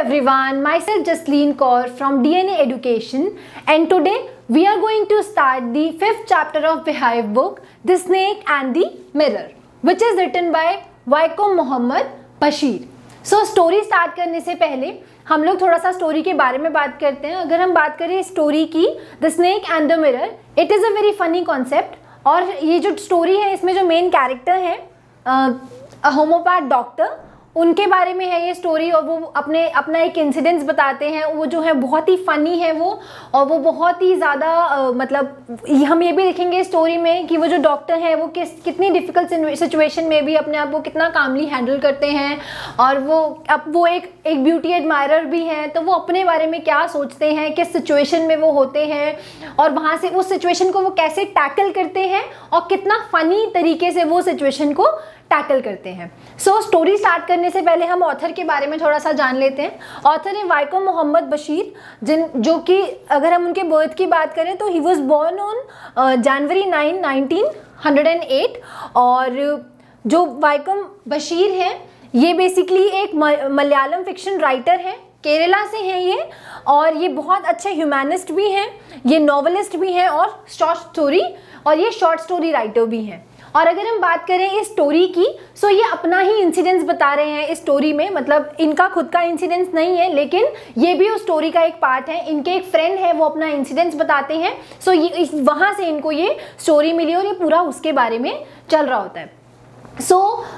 everyone, myself Jasleen Kaur from DNA Education, and today we are going to start the 5th chapter of Beehive book, The Snake and the Mirror, which is written by Waikom Mohammad Bashir. So story start करने से पहले हम लोग थोड़ा सा story के बारे में बात करते हैं. अगर हम बात करें स्टोरी की, the snake and the mirror, it is a very funny concept. और ये जो स्टोरी है इसमें जो मेन कैरेक्टर है होम्योपैथ डॉक्टर, उनके बारे में है ये स्टोरी. और वो अपना एक इंसिडेंट्स बताते हैं. वो जो है बहुत ही फ़नी है वो, और वो बहुत ही ज़्यादा मतलब हम ये भी देखेंगे स्टोरी में कि वो जो डॉक्टर हैं वो कितनी डिफ़िकल्ट सिचुएशन में भी अपने आप को कितना कामली हैंडल करते हैं. और वो एक ब्यूटी एडमायरर भी हैं, तो वो अपने बारे में क्या सोचते हैं, किस सिचुएशन में वो होते हैं, और वहाँ से उस सिचुएशन को वो कैसे टैकल करते हैं, और कितना फ़नी तरीके से वो सिचुएशन को टैकल करते हैं. सो स्टोरी स्टार्ट करने से पहले हम ऑथर के बारे में थोड़ा सा जान लेते हैं. ऑथर है वाइकोम मोहम्मद बशीर, जो कि अगर हम उनके बर्थ की बात करें तो he was born on January 9, 1908. और जो वाइकोम बशीर हैं ये बेसिकली एक मलयालम फिक्शन राइटर हैं, केरला से हैं ये. और ये बहुत अच्छे ह्यूमैनिस्ट भी हैं, ये नॉवलिस्ट भी हैं, और शॉर्ट स्टोरी राइटर भी हैं. और अगर हम बात करें इस स्टोरी की, सो ये अपना ही इंसिडेंट्स बता रहे हैं इस स्टोरी में. मतलब इनका खुद का इंसिडेंट्स नहीं है, लेकिन ये भी उस स्टोरी का एक पार्ट है. इनके एक फ्रेंड है, वो अपना इंसिडेंट्स बताते हैं. सो ये वहाँ से इनको ये स्टोरी मिली और ये पूरा उसके बारे में चल रहा होता है. सो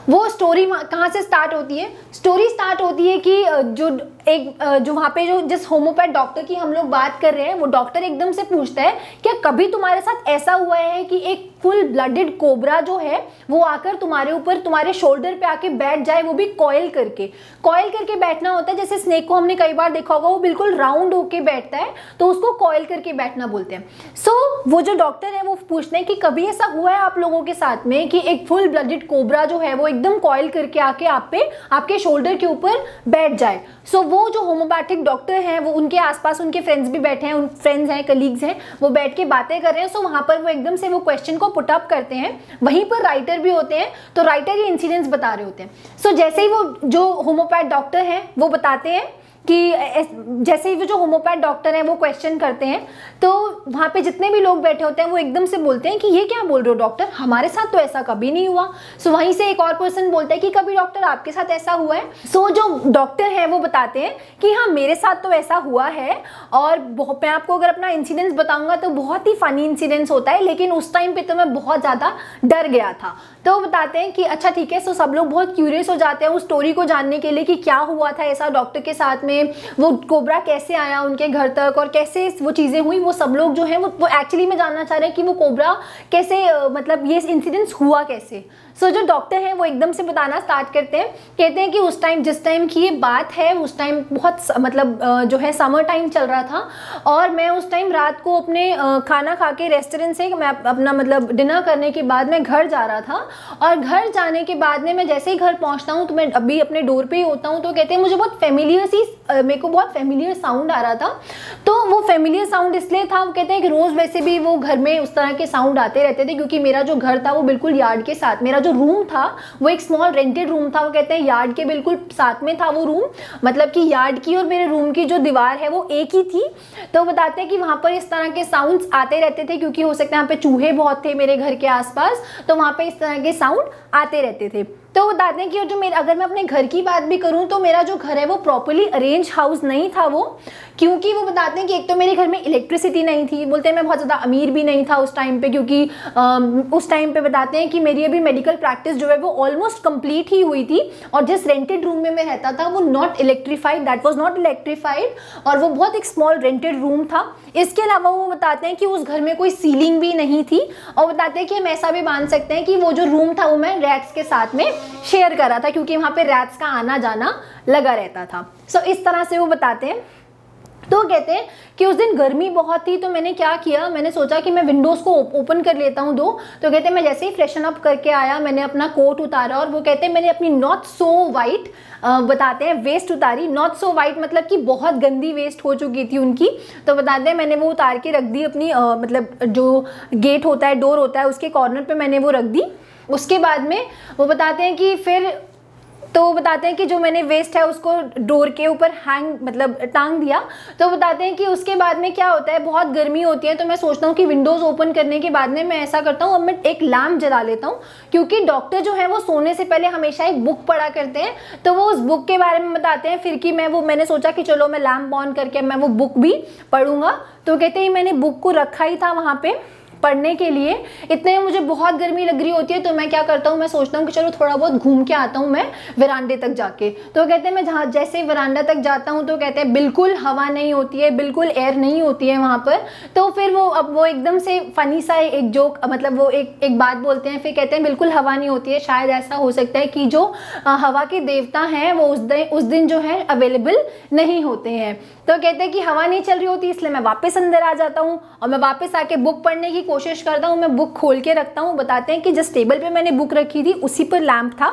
वो स्टोरी कहाँ से स्टार्ट होती है? स्टोरी स्टार्ट होती है कि जो वहाँ पे जिस होम्योपैथ डॉक्टर की हम लोग बात कर रहे हैं, वो डॉक्टर एकदम से पूछता है क्या कभी तुम्हारे साथ ऐसा हुआ है कि एक फुल ब्लडेड कोबरा जो है वो आकर तुम्हारे ऊपर, तुम्हारे शोल्डर पे आके बैठ जाए, वो भी कॉइल करके बैठना होता है. जैसे स्नेक को हमने कई बार देखा होगा, वो बिल्कुल राउंड होके बैठता है, तो उसको कॉइल करके बैठना बोलते हैं. सो वो जो डॉक्टर है वो पूछते हैं कि कभी ऐसा हुआ है आप लोगों के साथ में कि एक फुल ब्लडेड कोबरा जो है वो एकदम कॉइल करके आके आपके शोल्डर के ऊपर बैठ जाए. सो वो जो होम्योपैथिक डॉक्टर हैं वो उनके आसपास उनके फ्रेंड्स भी बैठे हैं, फ्रेंड्स हैं, कलीग्स हैं, वो बैठ के बातें कर रहे हैं. सो वहाँ पर वो एकदम से वो क्वेश्चन को पुट अप करते हैं. वहीं पर राइटर भी होते हैं, तो राइटर ये इंसिडेंट्स बता रहे होते हैं. सो जैसे ही वो जो होम्योपैथ डॉक्टर हैं वो बताते हैं कि जैसे ही वो जो होम्योपैथ डॉक्टर हैं वो क्वेश्चन करते हैं, तो वहाँ पे जितने भी लोग बैठे होते हैं वो एकदम से बोलते हैं कि ये क्या बोल रहे हो डॉक्टर, हमारे साथ तो ऐसा कभी नहीं हुआ. सो वहीं से एक और पर्सन बोलता है कि कभी डॉक्टर आपके साथ ऐसा हुआ है? सो जो डॉक्टर हैं वो बताते हैं कि हाँ मेरे साथ तो ऐसा हुआ है, और मैं आपको अगर अपना इंसिडेंट्स बताऊंगा तो बहुत ही फनी इंसिडेंट्स होता है, लेकिन उस टाइम पे तो मैं बहुत ज़्यादा डर गया था. तो बताते हैं कि अच्छा ठीक है. सो सब लोग बहुत क्यूरियस हो जाते हैं उस स्टोरी को जानने के लिए कि क्या हुआ था ऐसा डॉक्टर के साथ में, वो कोबरा कैसे आया उनके घर तक, और कैसे वो चीज़ें हुई. वो सब लोग जो हैं वो एक्चुअली में जानना चाह रहे हैं कि वो कोबरा कैसे मतलब ये इंसिडेंट्स हुआ कैसे. सो जो डॉक्टर हैं वो एकदम से बताना स्टार्ट करते हैं. कहते हैं कि जिस टाइम की ये बात है उस टाइम बहुत मतलब जो है समर टाइम चल रहा था, और मैं उस टाइम रात को अपने खाना खा के रेस्टोरेंट से मैं अपना मतलब डिनर करने के बाद मैं घर जा रहा था. और घर जाने के बाद में मैं जैसे ही घर पहुंचता हूं तो मैं अभी अपने डोर पे ही होता हूं, तो कहते हैं मुझे मेरे को बहुत फेमिलियर साउंड आ रहा था. तो वो फेमिलियर साउंड इसलिए था, वो कहते हैं कि रोज़ वैसे भी वो घर में उस तरह के साउंड आते रहते थे, क्योंकि मेरा जो घर था वो बिल्कुल यार्ड के साथ, मेरा जो रूम था वो एक स्मॉल रेंटेड रूम था. वो कहते हैं यार्ड के बिल्कुल साथ में था वो रूम, मतलब कि यार्ड की और मेरे रूम की जो दीवार है वो एक ही थी. तो बताते हैं कि वहाँ पर इस तरह के साउंड्स आते रहते थे, क्योंकि हो सकता है यहाँ पे चूहे बहुत थे मेरे घर के आसपास, तो वहाँ पे इस तरह के साउंड आते रहते थे. तो बताते हैं कि अगर मैं अपने घर की बात भी करूं तो मेरा जो घर है वो प्रॉपर्ली अरेंज हाउस नहीं था वो, क्योंकि वो बताते हैं कि एक तो मेरे घर में इलेक्ट्रिसिटी नहीं थी. बोलते हैं मैं बहुत ज़्यादा अमीर भी नहीं था उस टाइम पे, क्योंकि उस टाइम पे बताते हैं कि मेरी अभी मेडिकल प्रैक्टिस जो है वो ऑलमोस्ट कंप्लीट ही हुई थी, और जिस रेंटेड रूम में मैं रहता था वो दैट वाज नॉट इलेक्ट्रीफाइड, और वो बहुत एक स्मॉल रेंटेड रूम था. इसके अलावा वो बताते हैं कि उस घर में कोई सीलिंग भी नहीं थी, और बताते हैं कि हम ऐसा भी मान सकते हैं कि वो जो रूम था वो मैं रैट्स के साथ में शेयर कर रहा था, क्योंकि वहाँ पे रैट्स का आना जाना लगा रहता था. सो इस तरह से वो बताते हैं. तो कहते हैं कि उस दिन गर्मी बहुत थी, तो मैंने क्या किया, मैंने सोचा कि मैं विंडोज़ को ओपन कर लेता हूँ 2. तो कहते हैं मैं जैसे ही फ्रेशन अप करके आया, मैंने अपना कोट उतारा, और वो कहते हैं मैंने अपनी नॉट सो वाइट बताते हैं वेस्ट उतारी. नॉट सो वाइट मतलब कि बहुत गंदी वेस्ट हो चुकी थी उनकी. तो बताते हैं मैंने वो उतार के रख दी अपनी मतलब जो गेट होता है, डोर होता है, उसके कॉर्नर पे मैंने वो रख दी. उसके बाद में वो बताते हैं कि फिर तो वो बताते हैं कि जो मैंने वेस्ट है उसको डोर के ऊपर हैंग मतलब टांग दिया। तो बताते हैं कि उसके बाद में क्या होता है, बहुत गर्मी होती है, तो मैं सोचता हूँ कि विंडोज़ ओपन करने के बाद में मैं ऐसा करता हूँ, अब मैं एक लैम्प जला लेता हूँ, क्योंकि डॉक्टर जो है वो सोने से पहले हमेशा एक बुक पढ़ा करते हैं। तो वो उस बुक के बारे में बताते हैं फिर कि मैंने सोचा कि चलो मैं लैम्प ऑन करके मैं वो बुक भी पढ़ूंगा। तो कहते हैं मैंने बुक को रखा ही था वहाँ पे पढ़ने के लिए, इतने में मुझे बहुत गर्मी लग रही होती है, तो मैं क्या करता हूँ, मैं सोचता हूँ कि चलो थोड़ा बहुत घूम के आता हूँ मैं वरांडे तक जाके। तो कहते हैं मैं जहाँ जैसे वरांडा तक जाता हूँ तो कहते हैं बिल्कुल हवा नहीं होती है, बिल्कुल एयर नहीं होती है वहाँ पर। तो फिर वो एकदम से फनी सा एक जोक, मतलब वो एक बात बोलते हैं, फिर कहते हैं बिल्कुल हवा नहीं होती है, शायद ऐसा हो सकता है कि जो हवा के देवता हैं वो उस दिन जो है अवेलेबल नहीं होते हैं। तो कहते हैं कि हवा नहीं चल रही होती, इसलिए मैं वापस अंदर आ जाता हूँ और मैं वापस आके बुक पढ़ने की कोशिश करता हूँ। मैं बुक खोल के रखता हूँ। बताते हैं कि जिस टेबल पे मैंने बुक रखी थी उसी पर लैंप था,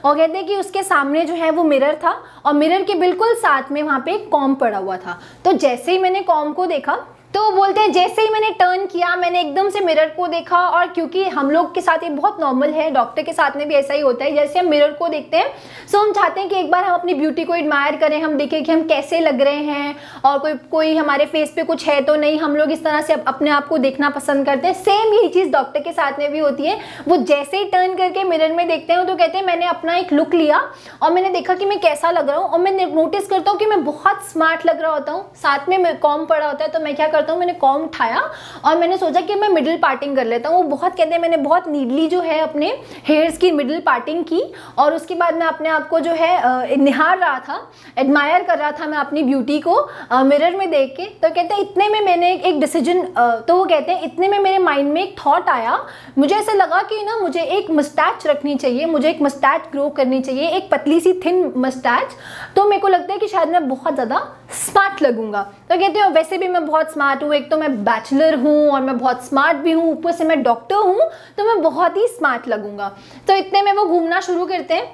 और कहते हैं कि उसके सामने जो है वो मिरर था, और मिरर के बिल्कुल साथ में वहाँ पे एक कॉम पड़ा हुआ था। तो जैसे ही मैंने कॉम को देखा, तो बोलते हैं जैसे ही मैंने टर्न किया, मैंने एकदम से मिरर को देखा, और क्योंकि हम लोग के साथ ये बहुत नॉर्मल है, डॉक्टर के साथ में भी ऐसा ही होता है, जैसे हम मिरर को देखते हैं सो हम चाहते हैं कि एक बार हम अपनी ब्यूटी को एडमायर करें, हम देखें कि हम कैसे लग रहे हैं और कोई हमारे फेस पे कुछ है तो नहीं, हम लोग इस तरह से अपने आप को देखना पसंद करते हैं। सेम यही चीज़ डॉक्टर के साथ में भी होती है। वो जैसे ही टर्न करके मिरर में देखते हैं तो कहते हैं मैंने अपना एक लुक लिया और मैंने देखा कि मैं कैसा लग रहा हूँ, और मैं नोटिस करता हूँ कि मैं बहुत स्मार्ट लग रहा होता हूँ। साथ में कॉम पड़ा होता है, तो मैं क्या करता हूँ, मैंने कॉम उठाया और मैंने सोचा कि मैं मिडिल पार्टिंग कर लेता हूँ। वो बहुत कहते हैं मैंने बहुत नीडली जो है अपने हेयर्स की मिडिल पार्टिंग की, और उसके बाद मैं अपने आप को जो है निहार रहा था, एडमायर कर रहा था मैं अपनी ब्यूटी को मिरर में देख के। तो कहते हैं इतने में मैंने एक डिसीजन, तो वो कहते हैं इतने में मेरे माइंड में एक थॉट आया, मुझे ऐसा लगा कि ना मुझे एक मस्टैच रखनी चाहिए, मुझे एक मस्टैच ग्रो करनी चाहिए, एक पतली सी थिन मस्टैच। तो मेरे को लगता है कि शायद मैं बहुत ज़्यादा स्मार्ट लगूंगा। तो कहते हैं वैसे भी मैं बहुत स्मार्ट हूँ, एक तो मैं बैचलर हूँ और मैं बहुत स्मार्ट भी हूँ, ऊपर से मैं डॉक्टर हूँ, तो मैं बहुत ही स्मार्ट लगूंगा। तो इतने में वो घूमना शुरू करते हैं।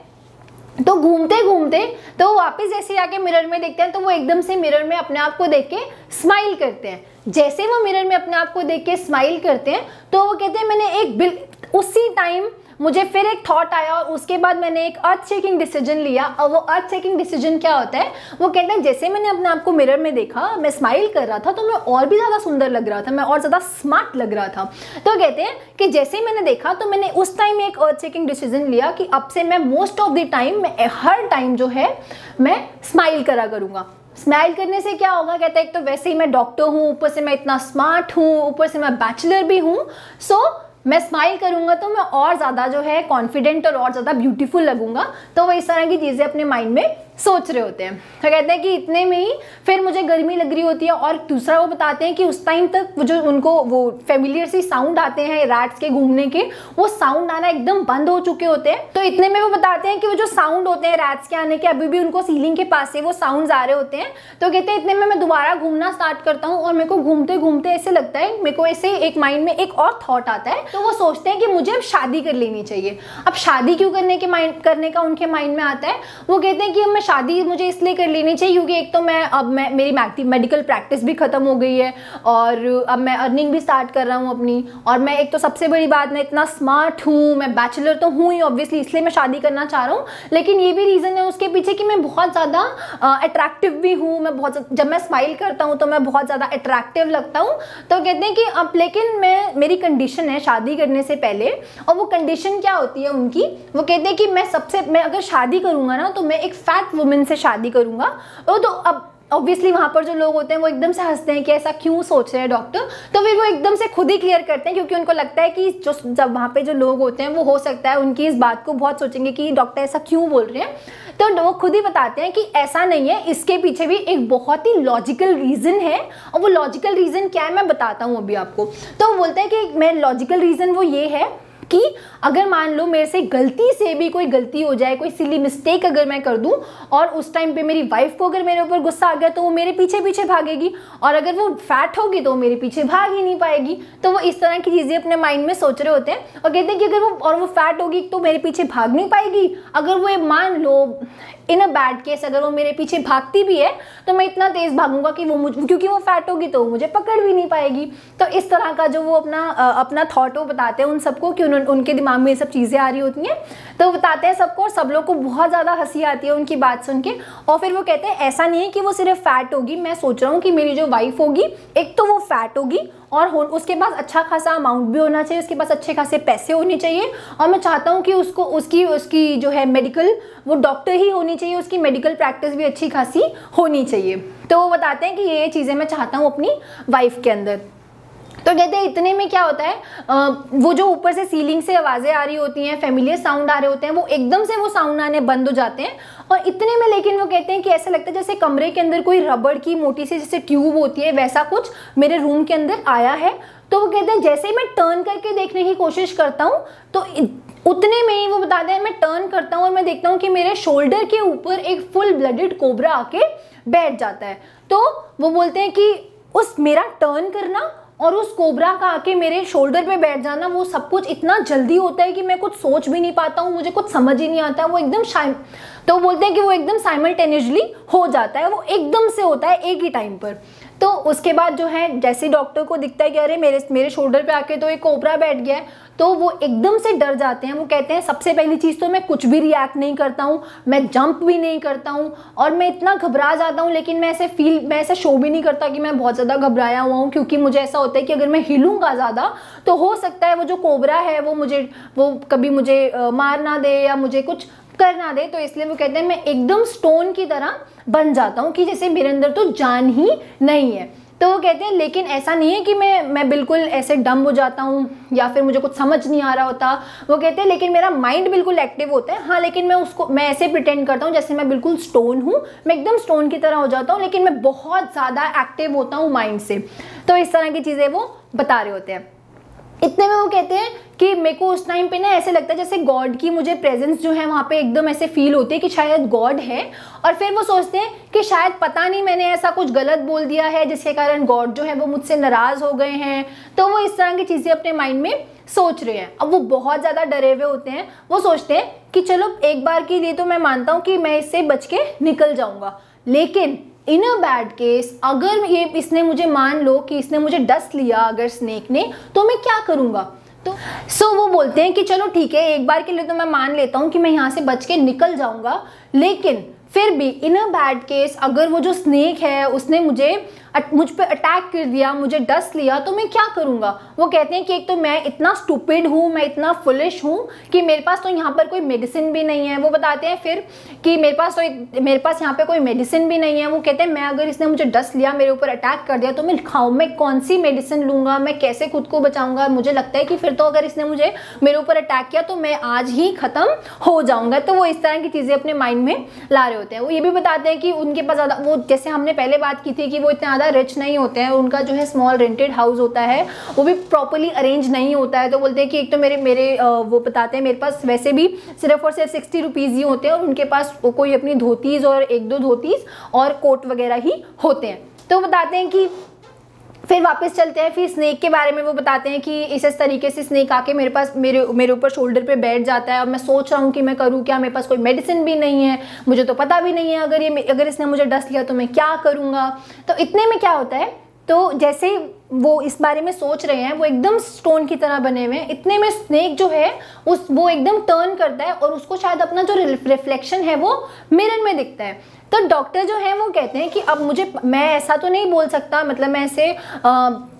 तो घूमते घूमते तो वापस जैसे आके मिरर में देखते हैं, तो वो एकदम से मिरर में अपने आप को देख के स्माइल करते हैं। जैसे वो मिरर में अपने आप को देख के स्माइल करते हैं, तो वो कहते हैं मैंने उसी टाइम मुझे फिर एक थॉट आया, और उसके बाद मैंने एक अर्थ चेकिंग डिसीजन लिया। और वो अर्थ चेकिंग डिसीजन क्या होता है, वो कहते हैं जैसे मैंने अपने आप को मिरर में देखा, मैं स्माइल कर रहा था, तो मैं और भी ज़्यादा सुंदर लग रहा था, मैं और ज़्यादा स्मार्ट लग रहा था। तो कहते हैं कि जैसे ही मैंने देखा, तो मैंने उस टाइम एक अर्थ चेकिंग डिसीजन लिया कि अब से मैं मोस्ट ऑफ द टाइम, मैं हर टाइम जो है मैं स्माइल करा करूँगा। स्माइल करने से क्या होगा, कहते हैं एक तो वैसे ही मैं डॉक्टर हूँ, ऊपर से मैं इतना स्मार्ट हूँ, ऊपर से मैं बैचलर भी हूँ, सो मैं स्माइल करूंगा तो मैं और ज़्यादा जो है कॉन्फिडेंट और ज़्यादा ब्यूटीफुल लगूंगा। तो वो इस तरह की चीज़ें अपने माइंड में सोच रहे होते हैं। तो कहते हैं कि इतने में ही फिर मुझे गर्मी लग रही होती है, और दूसरा वो बताते हैं कि उस टाइम तक वो जो उनको वो फेमिलियर सी साउंड आते हैं रैट्स के घूमने के, वो साउंड आना एकदम बंद हो चुके होते हैं। तो इतने में वो बताते हैं कि वो जो साउंड होते हैं रैट्स के आने के, अभी भी उनको सीलिंग के पास से वो साउंड्स आ रहे होते हैं। तो कहते हैं इतने में मैं दोबारा घूमना स्टार्ट करता हूँ, और मेरे को घूमते घूमते ऐसे लगता है, मेरे को ऐसे एक माइंड में एक और थॉट आता है। तो वो सोचते हैं कि मुझे अब शादी कर लेनी चाहिए। अब शादी क्यों करने का उनके माइंड में आता है, वो कहते हैं कि अब मैं शादी मुझे इसलिए कर लेनी चाहिए क्योंकि एक तो मेरी मेडिकल प्रैक्टिस भी खत्म हो गई है, और अब मैं अर्निंग भी स्टार्ट कर रहा हूँ अपनी, और मैं एक तो सबसे बड़ी बात, मैं इतना स्मार्ट हूँ, मैं बैचलर तो हूँ ही ऑब्वियसली, इसलिए मैं शादी करना चाह रहा हूँ। लेकिन ये भी रीज़न है उसके पीछे कि मैं बहुत ज़्यादा अट्रैक्टिव भी हूँ, मैं बहुत, जब मैं स्माइल करता हूँ तो मैं बहुत ज़्यादा अट्रैक्टिव लगता हूँ। तो कहते हैं कि अब लेकिन मेरी कंडीशन है शादी करने से पहले, और वो कंडीशन क्या होती है उनकी, वो कहते हैं कि मैं अगर शादी करूंगा ना, तो मैं एक फैट वुमेन से शादी करूंगा। तो अब ऑब्वियसली वहाँ पर जो लोग होते हैं वो एकदम से हंसते हैं कि ऐसा क्यों सोच रहे हैं डॉक्टर। तो फिर वो एकदम से खुद ही क्लियर करते हैं, क्योंकि उनको लगता है कि जब वहाँ पे जो लोग होते हैं वो हो सकता है उनकी इस बात को बहुत सोचेंगे कि डॉक्टर ऐसा क्यों बोल रहे हैं। तो वो खुद ही बताते हैं कि ऐसा नहीं है, इसके पीछे भी एक बहुत ही लॉजिकल रीज़न है, और वो लॉजिकल रीज़न क्या है मैं बताता हूँ अभी आपको। तो वो बोलते हैं कि मैं लॉजिकल रीज़न वो ये है कि अगर मान लो मेरे से गलती से भी कोई गलती हो जाए, कोई सिली मिस्टेक अगर मैं कर दूं, और उस टाइम पे मेरी वाइफ को अगर मेरे ऊपर गुस्सा आ गया, तो वो मेरे पीछे पीछे भागेगी, और अगर वो फैट होगी तो वो मेरे पीछे भाग ही नहीं पाएगी। तो वो इस तरह की चीज़ें अपने माइंड में सोच रहे होते हैं, और कहते हैं कि अगर वो फैट होगी तो मेरे पीछे भाग नहीं पाएगी, अगर वो मान लो इन अ बैड केस अगर वो मेरे पीछे भागती भी है, तो मैं इतना तेज़ भागूंगा कि क्योंकि वो फैट होगी तो मुझे पकड़ भी नहीं पाएगी। तो इस तरह का जो वो अपना थॉट वो बताते हैं उन सबको, कि उन्होंने उनके दिमाग में ये सब चीज़ें आ रही होती हैं। तो बताते हैं सबको, और सब लोग को बहुत ज़्यादा हंसी आती है उनकी बात सुन के। और फिर वो कहते हैं ऐसा नहीं है कि वो सिर्फ फैट होगी, मैं सोच रहा हूँ कि मेरी जो वाइफ होगी, एक तो वो फैट होगी और उसके पास अच्छा खासा अमाउंट भी होना चाहिए, उसके पास अच्छे खासे पैसे होने चाहिए, और मैं चाहता हूँ कि उसको उसकी जो है मेडिकल, वो डॉक्टर ही होनी चाहिए, उसकी मेडिकल प्रैक्टिस भी अच्छी खासी होनी चाहिए। तो वो बताते हैं कि ये चीज़ें मैं चाहता हूँ अपनी वाइफ के अंदर। तो कहते हैं इतने में क्या होता है, वो जो ऊपर से सीलिंग से आवाज़ें आ रही होती हैं, फेमिलियर साउंड आ रहे होते हैं, वो एकदम से वो साउंड आने बंद हो जाते हैं। और इतने में लेकिन वो कहते हैं कि ऐसा लगता है जैसे कमरे के अंदर कोई रबड़ की मोटी सी जैसे ट्यूब होती है, वैसा कुछ मेरे रूम के अंदर आया है। तो वो कहते हैं जैसे ही मैं टर्न करके देखने की कोशिश करता हूँ, तो उतने में ही वो बताते हैं मैं टर्न करता हूँ और मैं देखता हूँ कि मेरे शोल्डर के ऊपर एक फुल ब्लडेड कोबरा आके बैठ जाता है। तो वो बोलते हैं कि उस मेरा टर्न करना और उस कोबरा का आके मेरे शोल्डर पे बैठ जाना, वो सब कुछ इतना जल्दी होता है कि मैं कुछ सोच भी नहीं पाता हूँ, मुझे कुछ समझ ही नहीं आता है। वो एकदम तो बोलते हैं कि वो एकदम साइमल्टेनियसली हो जाता है, वो एकदम से होता है एक ही टाइम पर। तो उसके बाद जो है जैसे डॉक्टर को दिखता है कि अरे मेरे शोल्डर पे आके तो एक कोबरा बैठ गया है, तो वो एकदम से डर जाते हैं। वो कहते हैं सबसे पहली चीज़ तो मैं कुछ भी रिएक्ट नहीं करता हूँ, मैं जंप भी नहीं करता हूँ, और मैं इतना घबरा जाता हूँ, लेकिन मैं ऐसे शो भी नहीं करता कि मैं बहुत ज़्यादा घबराया हुआ हूँ, क्योंकि मुझे ऐसा होता है कि अगर मैं हिलूंगा ज़्यादा तो हो सकता है वो जो कोबरा है वो कभी मुझे मार ना दे या मुझे कुछ कर ना दे। तो इसलिए वो कहते हैं मैं एकदम स्टोन की तरह बन जाता हूँ कि जैसे मेरे अंदर तो जान ही नहीं है। तो वो कहते हैं लेकिन ऐसा नहीं है कि मैं बिल्कुल ऐसे डम हो जाता हूँ या फिर मुझे कुछ समझ नहीं आ रहा होता। वो कहते हैं लेकिन मेरा माइंड बिल्कुल एक्टिव होता है, हाँ, लेकिन मैं ऐसे प्रिटेंड करता हूँ जैसे मैं बिल्कुल स्टोन हूँ, मैं एकदम स्टोन की तरह हो जाता हूँ, लेकिन मैं बहुत ज़्यादा एक्टिव होता हूँ माइंड से। तो इस तरह की चीज़ें वो बता रहे होते हैं। इतने में वो कहते हैं कि मेरे को उस टाइम पे ना ऐसे लगता है जैसे गॉड की मुझे प्रेजेंस जो है वहाँ पे एकदम ऐसे फील होती है कि शायद गॉड है। और फिर वो सोचते हैं कि शायद पता नहीं मैंने ऐसा कुछ गलत बोल दिया है जिसके कारण गॉड जो है वो मुझसे नाराज़ हो गए हैं। तो वो इस तरह की चीज़ें अपने माइंड में सोच रहे हैं। अब वो बहुत ज़्यादा डरे हुए होते हैं। वो सोचते हैं कि चलो एक बार के लिए तो मैं मानता हूँ कि मैं इससे बच के निकल जाऊँगा, लेकिन इन अ बैड केस अगर इसने मुझे मान लो कि इसने मुझे डस लिया अगर स्नेक ने, तो मैं क्या करूँगा। तो वो बोलते हैं कि चलो ठीक है, एक बार के लिए तो मैं मान लेता हूँ कि मैं यहाँ से बच के निकल जाऊँगा, लेकिन फिर भी इन अ बैड केस अगर वो जो स्नेक है उसने मुझ पे अटैक कर दिया, मुझे डस लिया, तो मैं क्या करूँगा। वो कहते हैं कि एक तो मैं इतना स्टूपिड हूँ, मैं इतना फुलिश हूँ कि मेरे पास तो यहाँ पर कोई मेडिसिन भी नहीं है। वो बताते हैं फिर कि मेरे पास यहाँ पे कोई मेडिसिन भी नहीं है। वो कहते हैं मैं अगर इसने मुझे डस लिया, मेरे ऊपर अटैक कर दिया, तो मैं कौन सी मेडिसिन लूँगा, मैं कैसे खुद को बचाऊँगा। मुझे लगता है कि फिर तो अगर इसने मुझे मेरे ऊपर अटैक किया तो मैं आज ही ख़त्म हो जाऊँगा। तो वो इस तरह की चीज़ें अपने माइंड में ला रहे होते हैं। वो ये भी बताते हैं कि उनके पास ज़्यादा, वो जैसे हमने पहले बात की थी कि वो इतना ज़्यादा रिच नहीं होते हैं, उनका जो है स्मॉल रेंटेड हाउस होता है वो भी प्रॉपर्ली अरेंज नहीं होता है। तो बोलते हैं कि एक तो मेरे वो बताते हैं मेरे पास वैसे भी सिर्फ और सिर्फ 60 रुपीज़ ही होते हैं, और उनके पास कोई अपनी धोतीज़ और एक दो धोतीज़ और कोट वगैरह ही होते हैं। तो बताते हैं कि फिर वापस चलते हैं, फिर स्नेक के बारे में वो बताते हैं कि इस तरीके से स्नेक आके मेरे ऊपर शोल्डर पे बैठ जाता है, और मैं सोच रहा हूँ कि मैं करूँ क्या, मेरे पास कोई मेडिसिन भी नहीं है, मुझे तो पता भी नहीं है अगर इसने मुझे डस लिया तो मैं क्या करूँगा। तो इतने में क्या होता है, तो जैसे ही वो इस बारे में सोच रहे हैं, वो एकदम स्टोन की तरह बने हुए हैं। इतने में स्नेक जो है वो एकदम टर्न करता है और उसको शायद अपना जो रिफ्लेक्शन है वो मिरर में दिखता है। तो डॉक्टर जो है वो कहते हैं कि अब मैं ऐसा तो नहीं बोल सकता, मतलब मैं ऐसे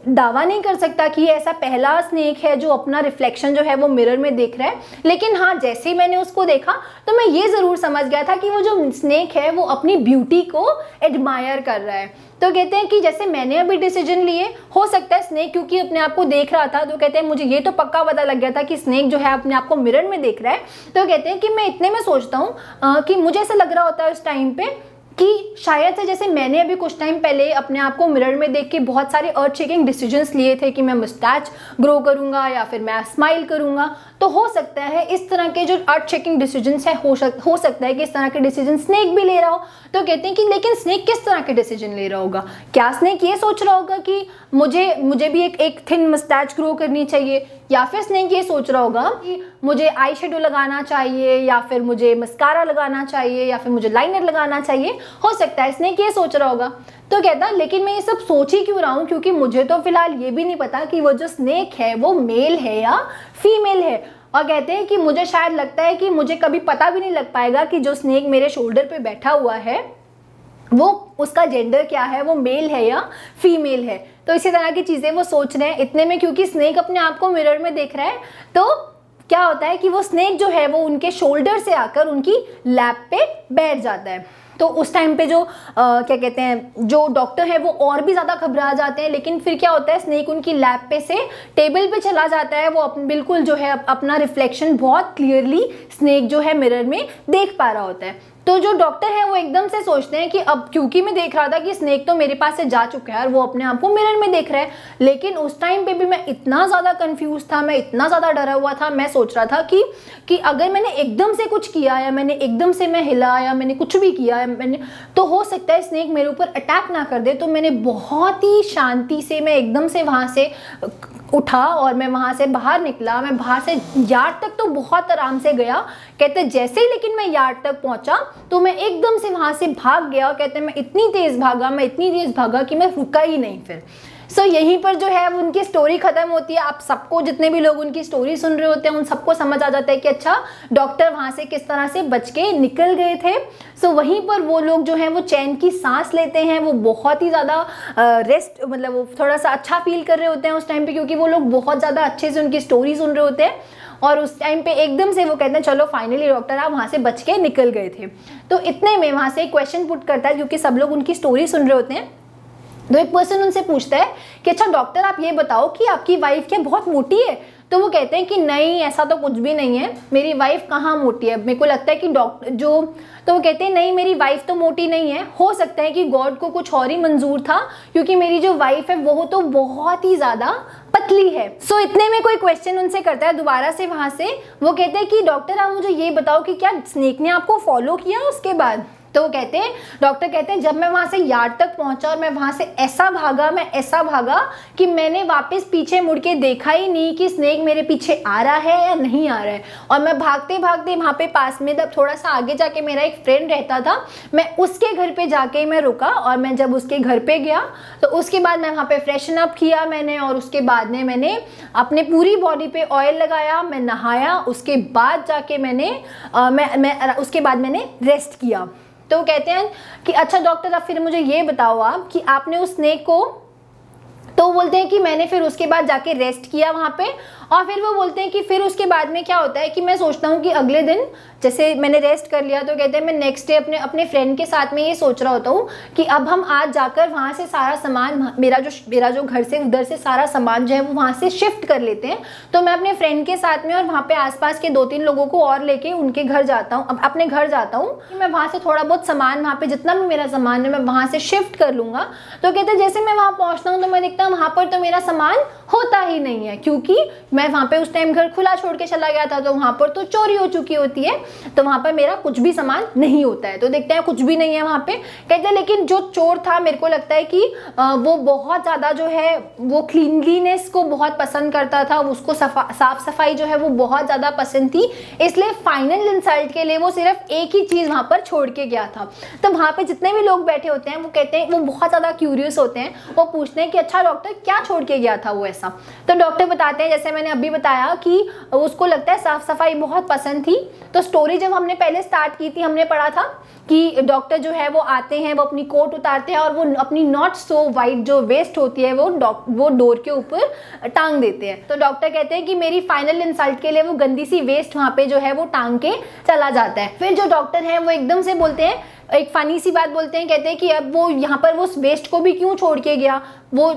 दावा नहीं कर सकता कि ऐसा पहला स्नेक है जो अपना रिफ्लेक्शन जो है वो मिरर में देख रहा है, लेकिन हाँ, जैसे ही मैंने उसको देखा तो मैं ये ज़रूर समझ गया था कि वो जो स्नेक है वो अपनी ब्यूटी को एडमायर कर रहा है। तो कहते हैं कि जैसे मैंने अभी डिसीजन लिए, हो सकता है स्नेक क्योंकि अपने आप को देख रहा था, तो कहते हैं मुझे ये तो पक्का पता लग गया था कि स्नेक जो है अपने आप को मिरर में देख रहा है। तो कहते हैं कि मैं इतने में सोचता हूँ कि मुझे ऐसा लग रहा होता है उस टाइम पे कि शायद से जैसे मैंने अभी कुछ टाइम पहले अपने आप को मिरर में देख के बहुत सारे अर्थ शेकिंग डिसीजंस लिए थे कि मैं मुस्टैच ग्रो करूंगा या फिर मैं स्माइल करूंगा, तो हो सकता है इस तरह के जो अर्थ शेकिंग डिसीजंस है हो सकता है कि इस तरह के डिसीजन स्नेक भी ले रहा हो। तो कहते हैं कि लेकिन स्नेक किस तरह के डिसीजन ले रहा होगा, क्या स्नेक ये सोच रहा होगा कि मुझे भी एक थिन मुस्टैच ग्रो करनी चाहिए, या फिर स्नेक ये सोच रहा होगा कि मुझे आई शेडो लगाना चाहिए, या फिर मुझे मस्कारा लगाना चाहिए, या फिर मुझे लाइनर लगाना चाहिए। हो सकता है स्नेक ये सोच रहा होगा। तो कहता लेकिन मैं ये सब सोच ही क्यों रहा हूँ, क्योंकि मुझे तो फिलहाल ये भी नहीं पता कि वो जो स्नेक है वो मेल है या फीमेल है। और कहते हैं कि मुझे शायद लगता है कि मुझे कभी पता भी नहीं लग पाएगा कि जो स्नेक मेरे शोल्डर पे बैठा हुआ है वो उसका जेंडर क्या है, वो मेल है या फीमेल है। तो इसी तरह की चीज़ें वो सोच रहे हैं। इतने में क्योंकि स्नेक अपने आप को मिरर में देख रहा है, तो क्या होता है कि वो स्नेक जो है वो उनके शोल्डर से आकर उनकी लैप पे बैठ जाता है। तो उस टाइम पे जो क्या कहते हैं, जो डॉक्टर है वो और भी ज़्यादा घबरा जाते हैं। लेकिन फिर क्या होता है, स्नेक उनकी लैप पे से टेबल पे चला जाता है। वो बिल्कुल जो है अपना रिफ्लेक्शन बहुत क्लियरली स्नेक जो है मिरर में देख पा रहा होता है। तो जो डॉक्टर है वो एकदम से सोचते हैं कि अब क्योंकि मैं देख रहा था कि स्नेक तो मेरे पास से जा चुका है और वो अपने आप को मिरर में देख रहा है, लेकिन उस टाइम पे भी मैं इतना ज़्यादा कंफ्यूज था, मैं इतना ज़्यादा डरा हुआ था। मैं सोच रहा था कि अगर मैंने एकदम से कुछ किया या मैंने एकदम से मैं हिला या मैंने कुछ भी किया मैंने, तो हो सकता है स्नेक मेरे ऊपर अटैक ना कर दे। तो मैंने बहुत ही शांति से मैं एकदम से वहाँ से उठा और मैं वहाँ से बाहर निकला। मैं बाहर से यार्ड तक तो बहुत आराम से गया। कहते जैसे ही लेकिन मैं यार्ड तक पहुँचा तो मैं एकदम से वहाँ से भाग गया। कहते मैं इतनी तेज़ भागा कि मैं रुका ही नहीं फिर। सो यहीं पर जो है उनकी स्टोरी ख़त्म होती है। आप सबको, जितने भी लोग उनकी स्टोरी सुन रहे होते हैं, उन सबको समझ आ जाता है कि अच्छा डॉक्टर वहाँ से किस तरह से बच के निकल गए थे। सो वहीं पर वो लोग जो हैं वो चैन की सांस लेते हैं। वो बहुत ही ज़्यादा रेस्ट, मतलब वो थोड़ा सा अच्छा फील कर रहे होते हैं उस टाइम पे, क्योंकि वो लोग बहुत ज़्यादा अच्छे से उनकी स्टोरी सुन रहे होते हैं। और उस टाइम पे एकदम से वो कहते हैं चलो फाइनली डॉक्टर आप वहाँ से बच के निकल गए थे। तो इतने में वहाँ से एक क्वेश्चन पुट करता है, क्योंकि सब लोग उनकी स्टोरी सुन रहे होते हैं। तो एक पर्सन उनसे पूछता है कि अच्छा डॉक्टर आप ये बताओ कि आपकी वाइफ क्या बहुत मोटी है? तो वो कहते हैं कि नहीं, ऐसा तो कुछ भी नहीं है, मेरी वाइफ कहाँ मोटी है, मेरे को लगता है कि डॉक्टर जो, तो वो कहते हैं नहीं मेरी वाइफ तो मोटी नहीं है, हो सकता है कि गॉड को कुछ और ही मंजूर था, क्योंकि मेरी जो वाइफ है वो तो बहुत ही ज़्यादा पतली है। सो इतने में कोई क्वेश्चन उनसे करता है दोबारा से वहाँ से। वो कहते हैं कि डॉक्टर आप मुझे ये बताओ कि क्या स्नेक ने आपको फॉलो किया उसके बाद? तो वो कहते हैं, डॉक्टर कहते हैं जब मैं वहाँ से यार्ड तक पहुँचा और मैं वहाँ से ऐसा भागा कि मैंने वापस पीछे मुड़ के देखा ही नहीं कि स्नेक मेरे पीछे आ रहा है या नहीं आ रहा है। और मैं भागते भागते वहाँ पे पास में, जब थोड़ा सा आगे जाके मेरा एक फ्रेंड रहता था, मैं उसके घर पे जाके मैं रुका। और मैं जब उसके घर पे गया तो उसके बाद मैं वहाँ पे फ्रेशन अप किया मैंने, और उसके बाद में मैंने अपने पूरी बॉडी पे ऑयल लगाया, मैं नहाया, उसके बाद जाके उसके बाद मैंने रेस्ट किया। तो कहते हैं कि अच्छा डॉक्टर अब फिर मुझे ये बताओ आप कि आपने उस स्नेक को, तो बोलते हैं कि मैंने फिर उसके बाद जाके रेस्ट किया वहाँ पे। और फिर वो बोलते हैं कि फिर उसके बाद में क्या होता है कि मैं सोचता हूँ कि अगले दिन जैसे मैंने रेस्ट कर लिया, तो कहते हैं मैं नेक्स्ट डे अपने फ्रेंड के साथ में ये सोच रहा होता हूँ कि अब हम आज जाकर वहाँ से सारा सामान, मेरा जो घर से उधर से सारा सामान जो है वो वहाँ से शिफ्ट कर लेते हैं। तो मैं अपने फ्रेंड के साथ में और वहाँ पे आसपास के 2-3 लोगों को और लेके उनके घर जाता हूँ, अपने घर जाता हूँ। मैं वहाँ से थोड़ा बहुत सामान, वहाँ पे जितना भी मेरा सामान है मैं वहाँ से शिफ्ट कर लूँगा। तो कहते हैं जैसे मैं वहाँ पहुँचता हूँ तो मैं देखता हूँ वहाँ पर तो मेरा सामान होता ही नहीं है, क्योंकि मैं वहाँ पे उस टाइम घर खुला छोड़ के चला गया था, तो वहाँ पर तो चोरी हो चुकी होती है, तो वहाँ पर मेरा कुछ भी सामान नहीं होता है। तो देखते हैं कुछ भी नहीं है वहाँ पे। कहते हैं लेकिन जो चोर था, मेरे को लगता है कि वो बहुत ज़्यादा जो है वो क्लीनलीनेस को बहुत पसंद करता था, उसको साफ सफाई जो है वो बहुत ज़्यादा पसंद थी, इसलिए फाइनल इंसल्ट के लिए वो सिर्फ एक ही चीज़ वहाँ पर छोड़ के गया था। तो वहाँ पर जितने भी लोग बैठे होते हैं वो कहते हैं, वो बहुत ज़्यादा क्यूरियस होते हैं, वो पूछते हैं कि अच्छा डॉक्टर क्या छोड़ के गया था वो ऐसा? तो डॉक्टर बताते हैं, जैसे मैंने अभी बताया कि उसको लगता है साफ सफाई बहुत पसंद थी। तो स्टोरी जब हमने पहले स्टार्ट की थी, हमने पढ़ा था कि डॉक्टर जो है वो आते हैं, वो अपनी कोट उतारते हैं और वो अपनी नॉट सो वाइट जो वेस्ट होती है वो डोर के ऊपर टांग देते हैं। तो डॉक्टर कहते हैं कि मेरी फाइनल इंसल्ट के लिए वो गंदी सी वेस्ट वहाँ पे जो है वो टांग के चला जाता है। फिर जो डॉक्टर हैं वो एकदम से बोलते हैं, एक फनी सी बात बोलते हैं, कहते हैं कि अब वो यहाँ पर वो वेस्ट को भी क्यों छोड़ के गया, वो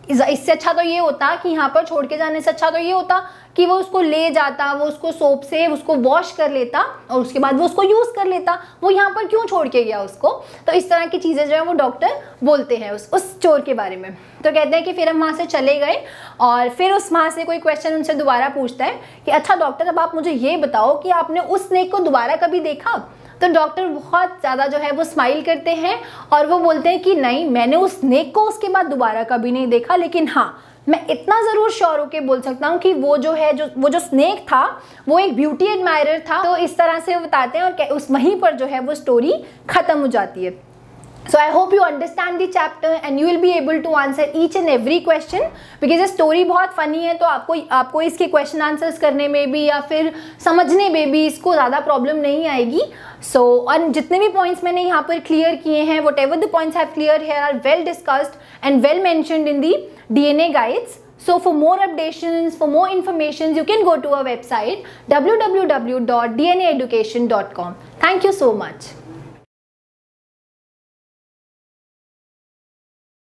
इससे अच्छा तो ये होता कि यहाँ पर छोड़ के जाने से अच्छा तो ये होता कि वो उसको ले जाता, वो उसको सोप से उसको वॉश कर लेता और उसके बाद वो उसको यूज़ कर लेता, वो यहाँ पर क्यों छोड़ के गया उसको। तो इस तरह की चीज़ें जो है वो डॉक्टर बोलते हैं उस चोर के बारे में। तो कहते हैं कि फिर हम वहाँ से चले गए और फिर वहाँ से कोई क्वेश्चन उनसे दोबारा पूछता है कि अच्छा डॉक्टर अब आप मुझे ये बताओ कि आपने उस स्नेक को दोबारा कभी देखा? तो डॉक्टर बहुत ज़्यादा जो है वो स्माइल करते हैं और वो बोलते हैं कि नहीं, मैंने उस स्नेक को उसके बाद दोबारा कभी नहीं देखा, लेकिन हाँ मैं इतना ज़रूर श्योर होके बोल सकता हूँ कि वो जो स्नेक था वो एक ब्यूटी एडमायरर था। तो इस तरह से वो बताते हैं और उस वहीं पर जो है वो स्टोरी ख़त्म हो जाती है। So I hope you understand the chapter and you will be able to answer each and every question because ये story बहुत funny है, तो आपको इसके question answers करने में भी या फिर समझने में भी इसको ज़्यादा problem नहीं आएगी। So और जितने भी points मैंने यहाँ पर clear किए हैं, whatever the points I have cleared here are well discussed and well mentioned in the DNA guides. So for more updates, for more information, you can go to our website www.dnaeducation.com. Thank you so much.